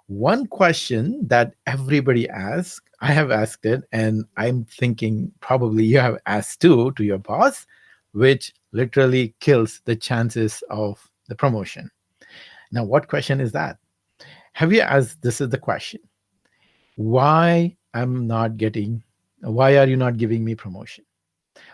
One question that everybody asks, I have asked it, and I'm thinking probably you have asked too to your boss, which literally kills the chances of the promotion. Now, what question is that? Have you asked? This is the question: why I'm not getting? Why are you not giving me promotion?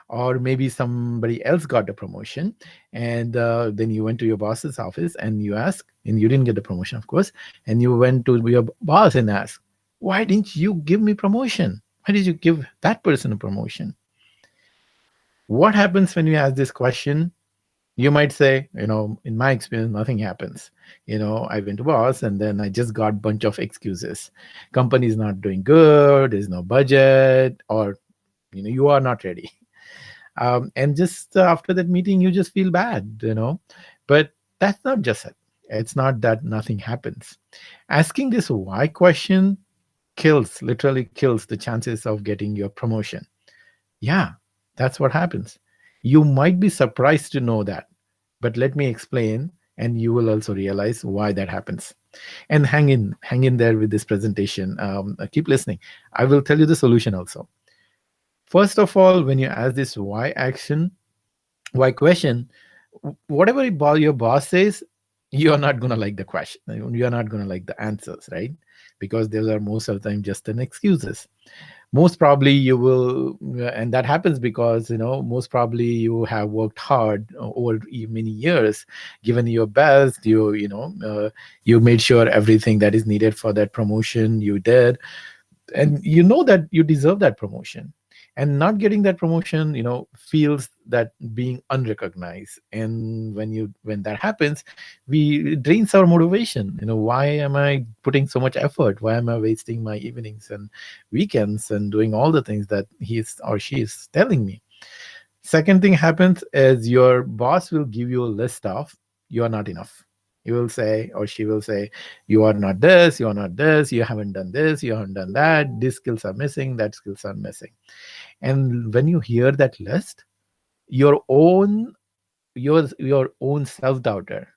Or maybe somebody else got a promotion, and then you went to your boss's office and you asked, and you didn't get the promotion, of course, and you went to your boss and asked, why didn't you give me promotion? Why did you give that person a promotion? What happens when you ask this question? You might say, in my experience, nothing happens. I went to boss and then I just got bunch of excuses. Company's not doing good, there's no budget, or you are not ready. And just after that meeting you just feel bad. But that's not just it. It's not that nothing happens. Asking this why question literally kills the chances of getting your promotion. Yeah, that's what happens. You might be surprised to know that, but let me explain, and you will also realize why that happens. And hang in there with this presentation. Keep listening. I will tell you the solution also. First of all, when you ask this why question, whatever your boss says, you're not going to like the question. You're not going to like the answers, right? Because those are most of the time just an excuses. Most probably you will, and that happens because, most probably you have worked hard over many years, given your best, you made sure everything that is needed for that promotion you did, and you know that you deserve that promotion, and not getting that promotion feels that being unrecognized. And when that happens, we it drains our motivation. Why am I putting so much effort? Why am I wasting my evenings and weekends and doing all the things that he is or she is telling me? Second thing happens is your boss will give you a list of you are not enough. He will say, or she will say, you are not this, you are not this, you haven't done this, you haven't done that, these skills are missing, that skills are missing. And when you hear that list, your own self-doubter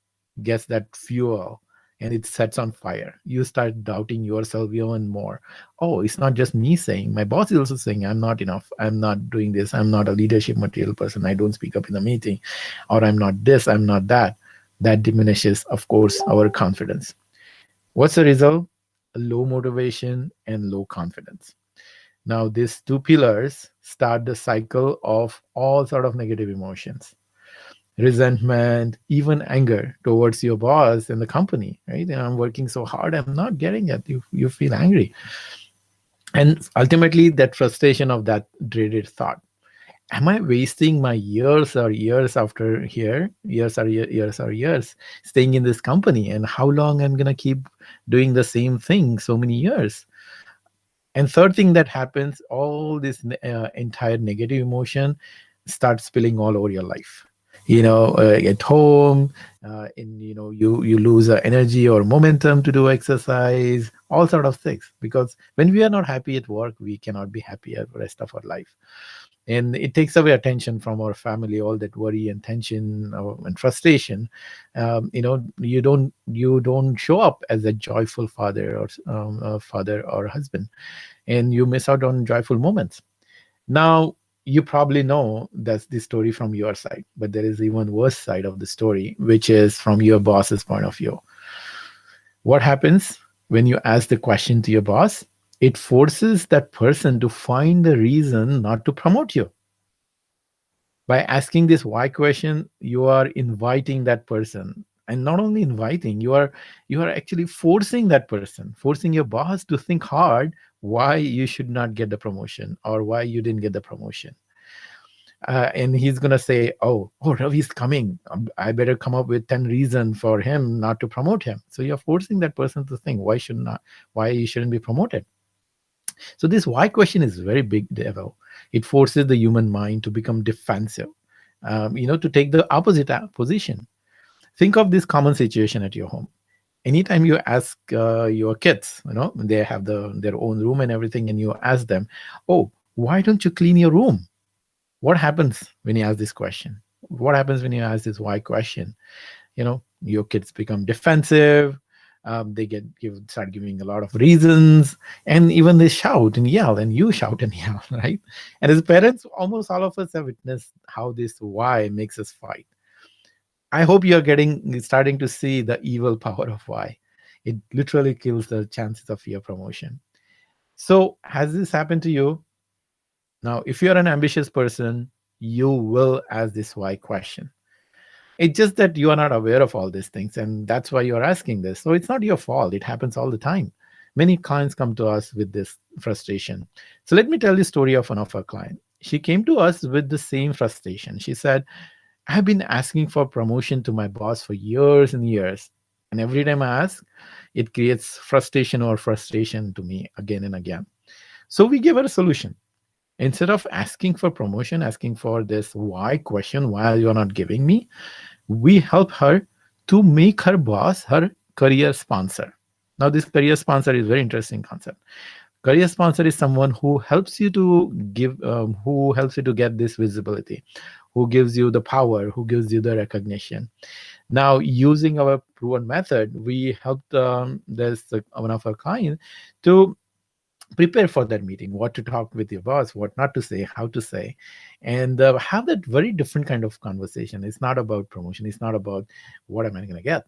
gets that fuel, and it sets on fire. You start doubting yourself even more. Oh, it's not just me saying, my boss is also saying I'm not enough, I'm not doing this, I'm not a leadership material person, I don't speak up in the meeting, or I'm not this, I'm not that. That diminishes, of course, our confidence. What's the result? Low motivation and low confidence. Now these two pillars start the cycle of all sort of negative emotions: resentment, even anger towards your boss and the company, right? And I'm working so hard, I'm not getting it. You feel angry. And ultimately that frustration of that dreaded thought. Am I wasting my years or years after here, years or years staying in this company? And how long I'm gonna keep doing the same thing so many years? And third thing that happens, all this entire negative emotion starts spilling all over your life. At home, you lose energy or momentum to do exercise, all sort of things. Because when we are not happy at work, we cannot be happy at the rest of our life, and it takes away attention from our family. All that worry and tension and frustration, you don't show up as a joyful father or husband, and you miss out on joyful moments. Now, you probably know that's the story from your side, but there is even worse side of the story, which is from your boss's point of view. What happens when you ask the question to your boss? It forces that person to find the reason not to promote you. By asking this why question, you are inviting that person, and not only inviting, you are actually forcing that person, forcing your boss to think hard why you should not get the promotion or why you didn't get the promotion. And he's gonna say, oh, Ravi's coming, I better come up with 10 reasons for him not to promote him. So you're forcing that person to think why he shouldn't be promoted. So this why question is very big devil. It forces the human mind to become defensive, to take the opposite position. Think of this common situation at your home. Anytime you ask your kids, they have their own room and everything, and you ask them, oh, why don't you clean your room? What happens when you ask this question? What happens when you ask this why question? Your kids become defensive. They start giving a lot of reasons, and even they shout and yell, and you shout and yell, right? And as parents, almost all of us have witnessed how this why makes us fight. I hope you're getting starting to see the evil power of why. It literally kills the chances of your promotion. So, has this happened to you? Now, if you're an ambitious person, you will ask this why question. It's just that you are not aware of all these things, and that's why you're asking this. So it's not your fault. It happens all the time. Many clients come to us with this frustration. So let me tell the story of one of our clients. She came to us with the same frustration. She said, I've been asking for promotion to my boss for years and years. And every time I ask, it creates frustration or frustration to me again and again. So we give her a solution. Instead of asking for promotion, asking for this why question, why you're not giving me, we help her to make her boss her career sponsor. Now, this career sponsor is very interesting concept. Career sponsor is someone who helps you to who helps you to get this visibility, who gives you the power, who gives you the recognition. Now, using our proven method, we helped one of our clients to prepare for that meeting, what to talk with your boss, what not to say, how to say, and have that very different kind of conversation. It's not about promotion, it's not about what am I going to get.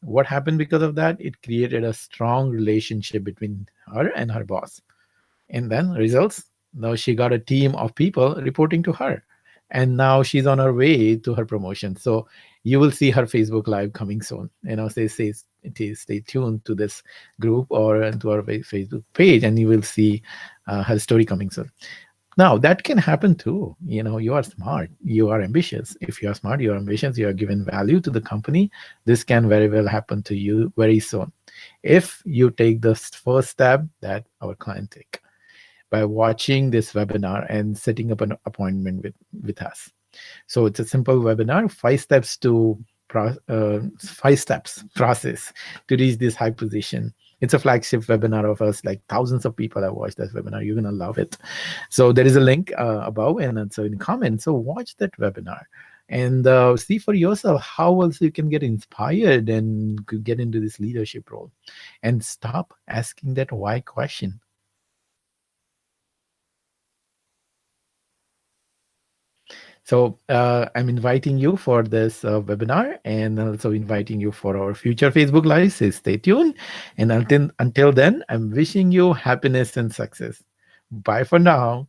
What happened because of that? It created a strong relationship between her and her boss. And then results, now she got a team of people reporting to her, and now she's on her way to her promotion. So you will see her Facebook live coming soon. Stay tuned to this group or to our Facebook page, and you will see her story coming soon. Now that can happen too. You are smart, you are ambitious. If you are smart, you are ambitious, you are given value to the company, this can very well happen to you very soon, if you take the first step that our client take by watching this webinar and setting up an appointment with us. So it's a simple webinar, 5 steps process to reach this high position. It's a flagship webinar of us, like thousands of people have watched that webinar. You're gonna love it. So there is a link above, and also in the comments. So watch that webinar and see for yourself how else you can get inspired and get into this leadership role, and stop asking that why question. So I'm inviting you for this webinar, and also inviting you for our future Facebook Lives. So stay tuned. And until then, I'm wishing you happiness and success. Bye for now.